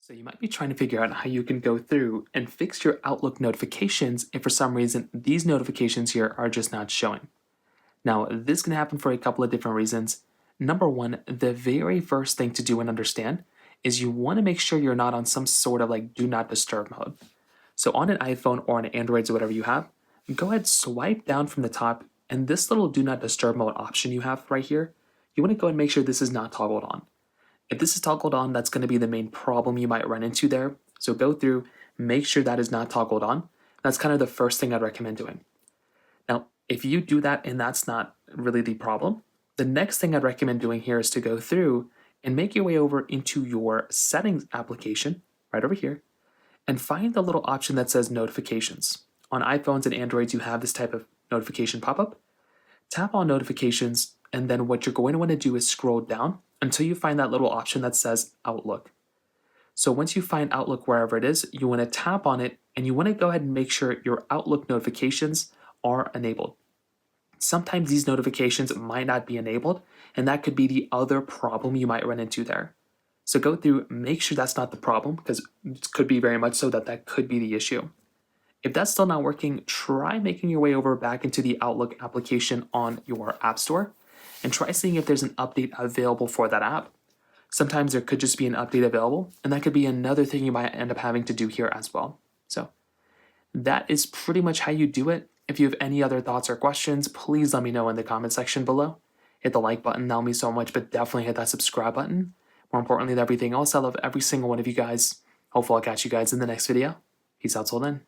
So you might be trying to figure out how you can go through and fix your Outlook notifications if for some reason these notifications here are just not showing. Now, this can happen for a couple of different reasons. Number one, the very first thing to do and understand is you want to make sure you're not on some sort of like do not disturb mode. So on an iPhone or on Androids or whatever you have, go ahead, swipe down from the top, and this little do not disturb mode option you have right here, you want to go and make sure this is not toggled on. If this is toggled on, that's going to be the main problem you might run into there. So go through, make sure that is not toggled on. That's kind of the first thing I'd recommend doing. Now, if you do that and that's not really the problem, the next thing I'd recommend doing here is to go through and make your way over into your settings application right over here and find the little option that says notifications. On iPhones and Androids, you have this type of notification pop-up. Tap on notifications, and then what you're going to want to do is scroll down until you find that little option that says Outlook. So once you find Outlook wherever it is, you want to tap on it and you want to go ahead and make sure your Outlook notifications are enabled. Sometimes these notifications might not be enabled, and that could be the other problem you might run into there. So go through, make sure that's not the problem, because it could be very much so that that could be the issue. If that's still not working, try making your way over back into the Outlook application on your App Store and try seeing if there's an update available for that app. Sometimes there could just be an update available, and that could be another thing you might end up having to do here as well. So that is pretty much how you do it. If you have any other thoughts or questions, please let me know in the comment section below. Hit the like button, that'll mean so much, but definitely hit that subscribe button. More importantly than everything else, I love every single one of you guys. Hopefully I'll catch you guys in the next video. Peace out till then.